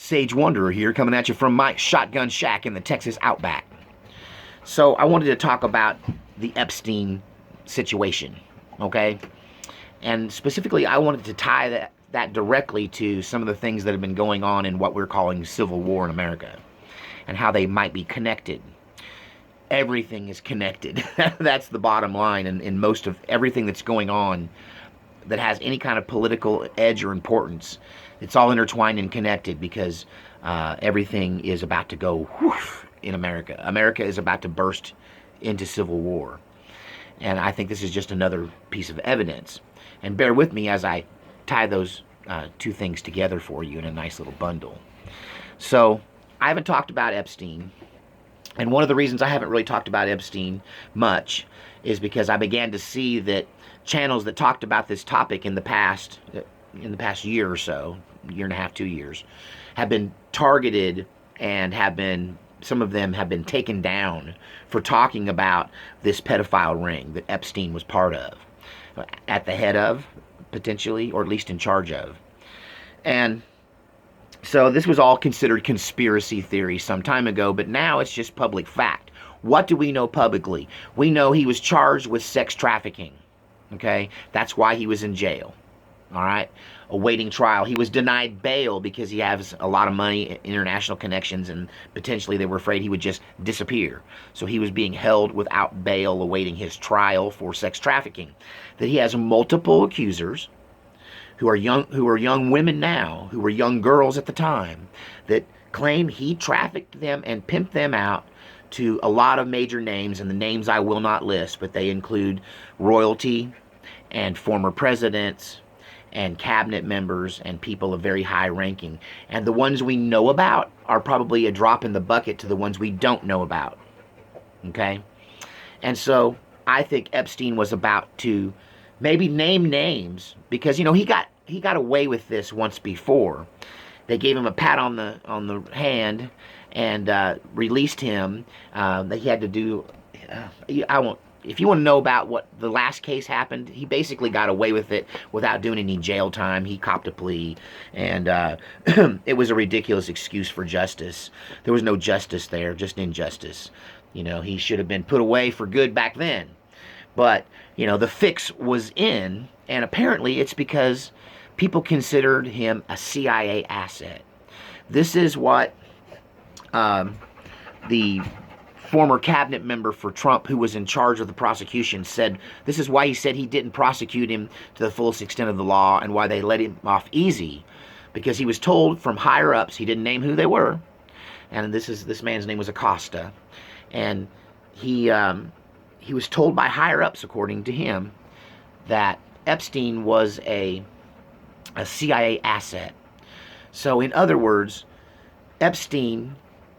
Sage Wanderer here, coming at you from my shotgun shack in the Texas Outback. So I wanted to talk about the Epstein situation, okay? And specifically, I wanted to tie that directly to some of the things that have been going on in what we're calling civil war in America, and how they might be connected. Everything is connected. That's the bottom line in most of everything that's going on that has any kind of political edge or importance. It's all intertwined and connected because everything is about to go whoosh in America. America is about to burst into civil war. And I think this is just another piece of evidence. And bear with me as I tie those two things together for you in a nice little bundle. So I haven't talked about Epstein. And one of the reasons I haven't really talked about Epstein much is because I began to see that channels that talked about this topic in the past year or so, year and a half, 2 years, have been targeted and some of them have been taken down for talking about this pedophile ring that Epstein was part of, at the head of, potentially, or at least in charge of. And so this was all considered conspiracy theory some time ago, but now it's just public fact. What do we know publicly? We know he was charged with sex trafficking. Okay? That's why he was in jail. All right? Awaiting trial. He was denied bail because he has a lot of money, international connections, and potentially they were afraid he would just disappear. So he was being held without bail, awaiting his trial for sex trafficking. That he has multiple accusers who are young women now, who were young girls at the time, that claim he trafficked them and pimped them out to a lot of major names, and the names I will not list, but they include royalty and former presidents and cabinet members and people of very high ranking. And the ones we know about are probably a drop in the bucket to the ones we don't know about. Okay? And so I think Epstein was about to maybe name names, because, you know, he got away with this once before. They gave him a pat on the hand and released him. He had to do. If you want to know about what the last case happened, he basically got away with it without doing any jail time. He copped a plea, and it was a ridiculous excuse for justice. There was no justice there, just injustice. You know, he should have been put away for good back then. But, you know, the fix was in, and apparently it's because people considered him a CIA asset. This is what the former cabinet member for Trump, who was in charge of the prosecution, said. This is why he said he didn't prosecute him to the fullest extent of the law, and why they let him off easy, because he was told from higher ups, he didn't name who they were, and this man's name was Acosta, and he was told by higher ups, according to him, that Epstein was a CIA asset. So in other words, Epstein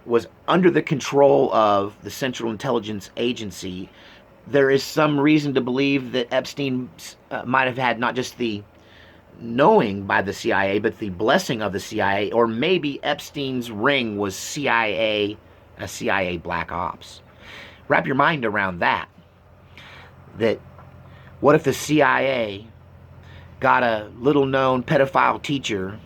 was under the control of the Central Intelligence Agency. There is some reason to believe that Epstein might have had not just the knowing by the CIA, but the blessing of the CIA, or maybe Epstein's ring was a CIA black ops. Wrap your mind around that. That what if the CIA got a little known pedophile teacher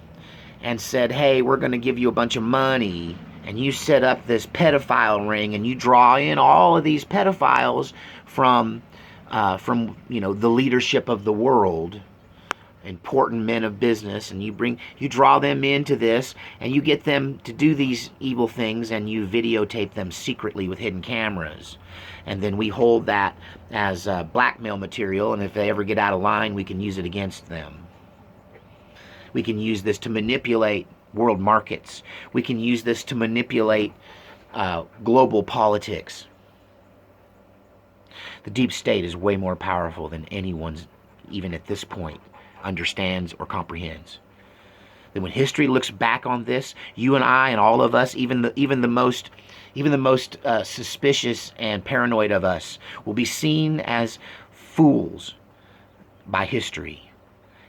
and said, hey, we're going to give you a bunch of money, and you set up this pedophile ring, and you draw in all of these pedophiles from you know, the leadership of the world, important men of business, and you draw them into this, and you get them to do these evil things, and you videotape them secretly with hidden cameras, and then we hold that as blackmail material, and if they ever get out of line, we can use it against them. We can use this to manipulate world markets. We can use this to manipulate global politics. The deep state is way more powerful than anyone's, even at this point, understands or comprehends. Then when history looks back on this, you and I and all of us, even the most suspicious and paranoid of us, will be seen as fools by history.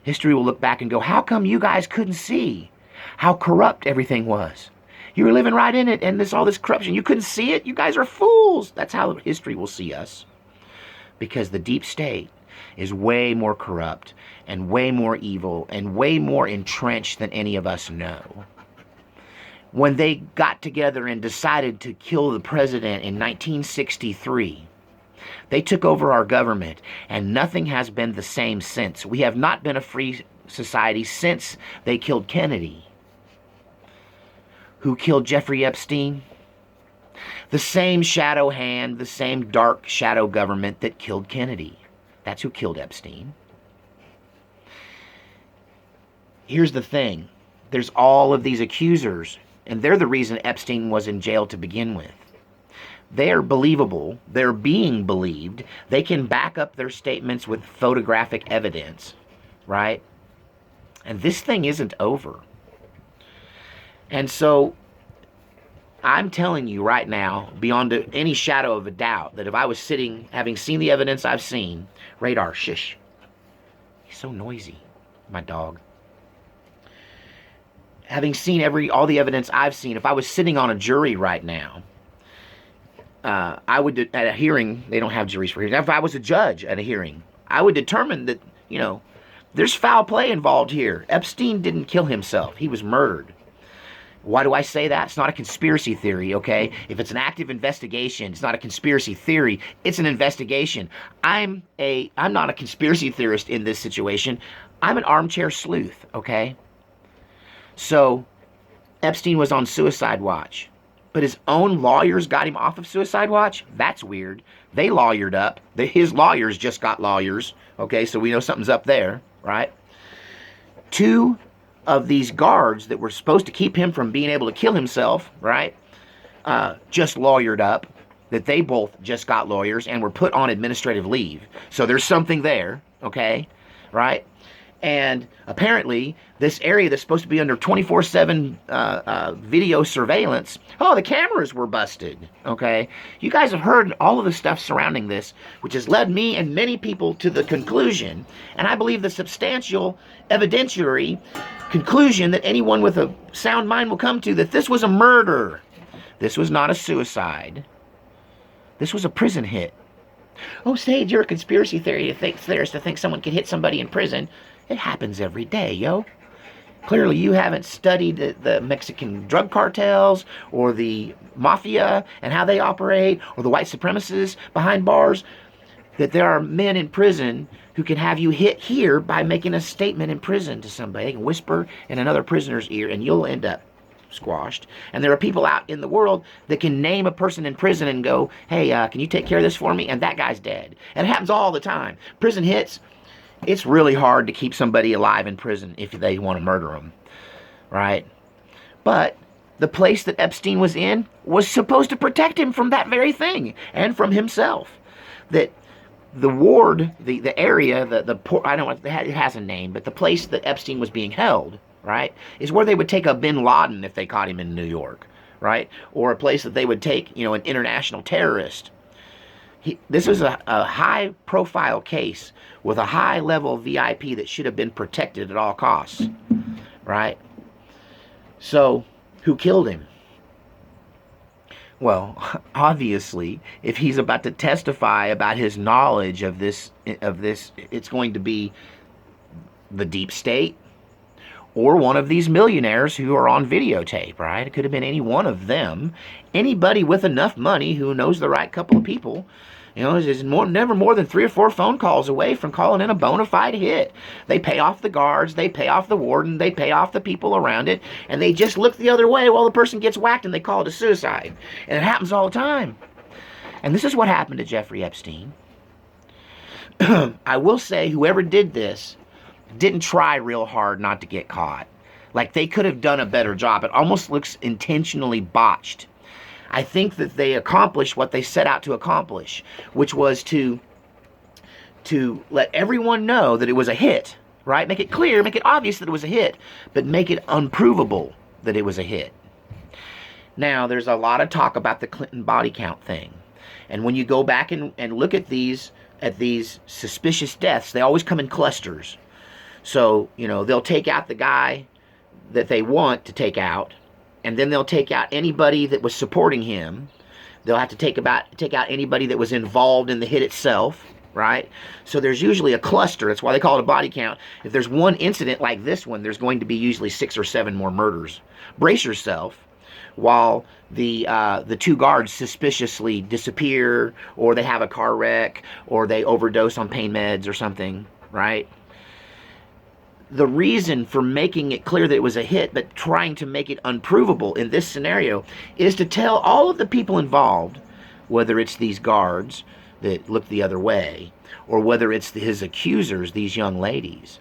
History will look back and go, how come you guys couldn't see how corrupt everything was? You were living right in it, and all this corruption. You couldn't see it? You guys are fools. That's how history will see us. Because the deep state is way more corrupt and way more evil and way more entrenched than any of us know. when they got together and decided to kill the president in 1963, they took over our government, and nothing has been the same since. We have not been a free society since they killed Kennedy. Who killed Jeffrey Epstein? The same shadow hand, the same dark shadow government that killed Kennedy. That's who killed Epstein. Here's the thing. There's all of these accusers, and they're the reason Epstein was in jail to begin with. They're believable. They're being believed. They can back up their statements with photographic evidence, right? And this thing isn't over. And so I'm telling you right now, beyond any shadow of a doubt, that if I was sitting, having seen the evidence I've seen, Radar, shush. He's so noisy, my dog. Having seen all the evidence I've seen, if I was sitting on a jury right now, I would, at a hearing, they don't have juries for hearings. If I was a judge at a hearing, I would determine that, there's foul play involved here. Epstein didn't kill himself. He was murdered. Why do I say that? It's not a conspiracy theory, okay? If it's an active investigation, it's not a conspiracy theory. It's an investigation. I'm not a conspiracy theorist in this situation. I'm an armchair sleuth, okay? So, Epstein was on suicide watch, but his own lawyers got him off of suicide watch? That's weird. They lawyered up. His lawyers just got lawyers, okay? So we know something's up there, right? 2 of these guards that were supposed to keep him from being able to kill himself, right, just lawyered up, that they both just got lawyers and were put on administrative leave. So there's something there, okay, right? And apparently, this area that's supposed to be under 24/7 video surveillance, the cameras were busted, okay? You guys have heard all of the stuff surrounding this, which has led me and many people to the conclusion, and I believe the substantial evidentiary conclusion that anyone with a sound mind will come to, that this was a murder. This was not a suicide. This was a prison hit. Oh, Sage, you're a conspiracy theorist to think someone could hit somebody in prison. It happens every day, yo. Clearly, you haven't studied the Mexican drug cartels or the mafia and how they operate, or the white supremacists behind bars, that there are men in prison who can have you hit here by making a statement in prison to somebody. They can whisper in another prisoner's ear, and you'll end up squashed. And there are people out in the world that can name a person in prison and go, hey, can you take care of this for me? And that guy's dead. And it happens all the time. Prison hits. It's really hard to keep somebody alive in prison if they want to murder them, right? But the place that Epstein was in was supposed to protect him from that very thing, and from himself. That the ward, the area, I don't know, it has a name, but the place that Epstein was being held, right, is where they would take a bin Laden if they caught him in New York, right? Or a place that they would take, an international terrorist. This is a high-profile case with a high-level VIP that should have been protected at all costs, right? So, who killed him? Well, obviously, if he's about to testify about his knowledge of this, it's going to be the deep state, or one of these millionaires who are on videotape, right? It could have been any one of them. Anybody with enough money who knows the right couple of people, is never more than 3 or 4 phone calls away from calling in a bona fide hit. They pay off the guards, they pay off the warden, they pay off the people around it, and they just look the other way while the person gets whacked and they call it a suicide. And it happens all the time. And this is what happened to Jeffrey Epstein. I will say, whoever did this didn't try real hard not to get caught. Like, they could have done a better job. It almost looks intentionally botched. I think that they accomplished what they set out to accomplish, which was to let everyone know that it was a hit, right? Make it clear, make it obvious that it was a hit, but make it unprovable that it was a hit. Now, there's a lot of talk about the Clinton body count thing. And when you go back and look at these suspicious deaths, they always come in clusters. So, they'll take out the guy that they want to take out, and then they'll take out anybody that was supporting him. They'll have to take out anybody that was involved in the hit itself, right? So there's usually a cluster. That's why they call it a body count. If there's one incident like this one, there's going to be usually 6 or 7 more murders. Brace yourself, while the two guards suspiciously disappear, or they have a car wreck, or they overdose on pain meds or something, right? The reason for making it clear that it was a hit, but trying to make it unprovable in this scenario, is to tell all of the people involved, whether it's these guards that look the other way, or whether it's his accusers, these young ladies,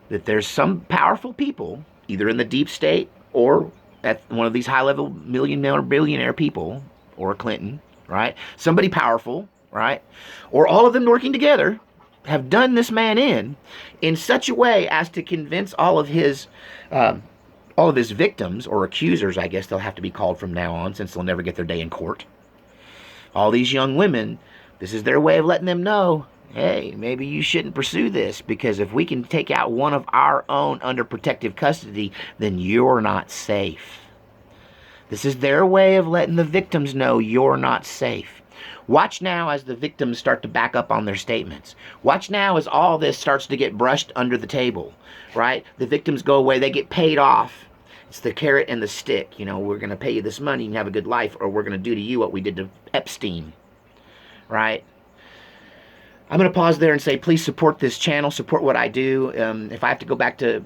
that there's some powerful people, either in the deep state or at one of these high-level millionaire, billionaire people, or Clinton, right? Somebody powerful, right? Or all of them working together, have done this man in such a way as to convince all of his victims, or accusers, I guess they'll have to be called from now on, since they'll never get their day in court. All these young women, this is their way of letting them know, hey, maybe you shouldn't pursue this, because if we can take out one of our own under protective custody, then you're not safe. This is their way of letting the victims know you're not safe. Watch now as the victims start to back up on their statements. Watch now as all this starts to get brushed under the table, right? The victims go away, they get paid off. It's the carrot and the stick. You know, we're going to pay you this money and have a good life, or we're going to do to you what we did to Epstein, right? I'm going to pause there and say, please support this channel, support what I do. If I have to go back to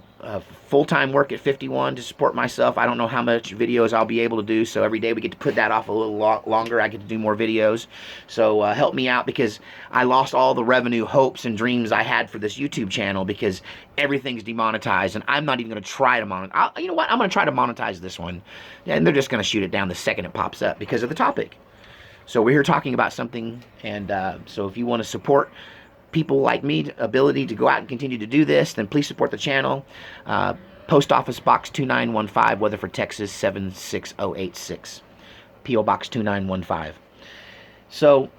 full-time work at 51 to support myself, I don't know how much videos I'll be able to do, so every day we get to put that off a little longer. I get to do more videos, so help me out, because I lost all the revenue, hopes, and dreams I had for this YouTube channel, because everything's demonetized, and I'm not even going to try to monetize. You know what? I'm going to try to monetize this one, and they're just going to shoot it down the second it pops up because of the topic. So we're here talking about something, and so if you want to support people like me, ability to go out and continue to do this, then please support the channel. Post Office Box 2915, Weatherford, Texas 76086. P.O. Box 2915. So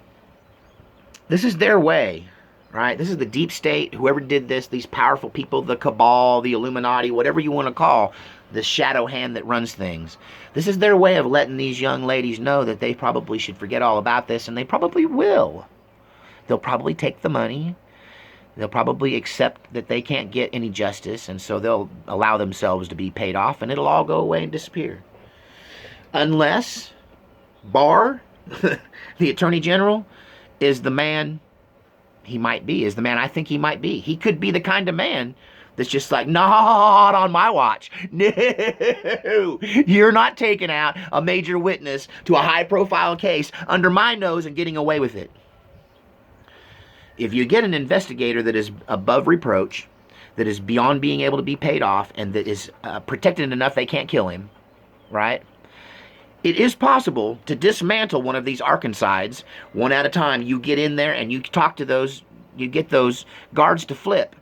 this is their way, right? This is the deep state, whoever did this, these powerful people, the cabal, the Illuminati, whatever you want to call the shadow hand that runs things. This is their way of letting these young ladies know that they probably should forget all about this, and they probably will. They'll probably take the money. They'll probably accept that they can't get any justice, and so they'll allow themselves to be paid off, and it'll all go away and disappear. Unless Barr, the Attorney General, is the man he might be, is the man I think he might be. He could be the kind of man that's just like, not on my watch. No, you're not taking out a major witness to a high-profile case under my nose and getting away with it. If you get an investigator that is above reproach, that is beyond being able to be paid off, and that is protected enough they can't kill him, right? It is possible to dismantle one of these Arkancides one at a time. You get in there and you talk to those, you get those guards to flip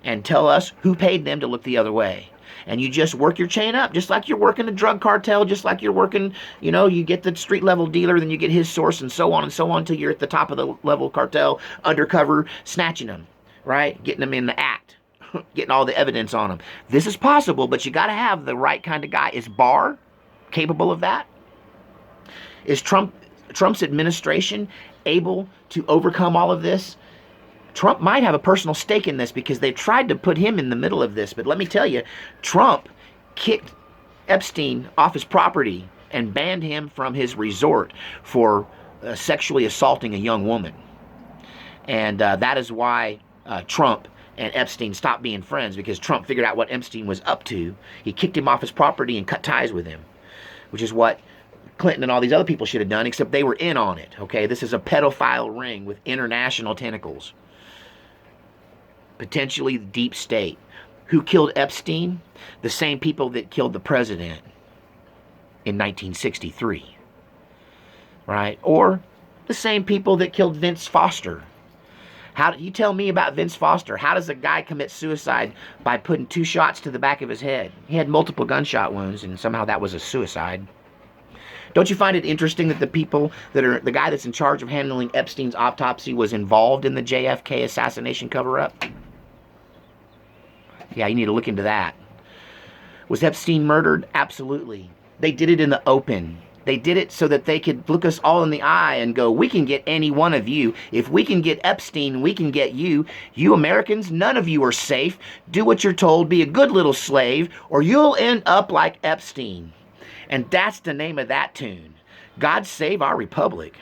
and tell us who paid them to look the other way. And you just work your chain up, just like you're working a drug cartel, just like you're working, you know, you get the street level dealer, then you get his source, and so on until you're at the top of the level cartel, undercover, snatching them, right? Getting them in the act, getting all the evidence on them. This is possible, but you got to have the right kind of guy. Is Barr capable of that? Is Trump's administration able to overcome all of this? Trump might have a personal stake in this, because they tried to put him in the middle of this. But let me tell you, Trump kicked Epstein off his property and banned him from his resort for sexually assaulting a young woman. And that is why Trump and Epstein stopped being friends, because Trump figured out what Epstein was up to. He kicked him off his property and cut ties with him, which is what Clinton and all these other people should have done, except they were in on it, okay? This is a pedophile ring with international tentacles. Potentially the deep state. Who killed Epstein? The same people that killed the president in 1963, right? Or the same people that killed Vince Foster. How you tell me about Vince Foster? How does a guy commit suicide? By putting 2 shots to the back of his head. He had multiple gunshot wounds, and somehow that was a suicide. Don't you find it interesting that the people that are, the guy that's in charge of handling Epstein's autopsy was involved in the JFK assassination cover-up? Yeah, you need to look into that. Was Epstein murdered? Absolutely. They did it in the open. They did it so that they could look us all in the eye and go, we can get any one of you. If we can get Epstein, we can get you. You Americans, none of you are safe. Do what you're told. Be a good little slave, or you'll end up like Epstein. And that's the name of that tune. God Save Our Republic.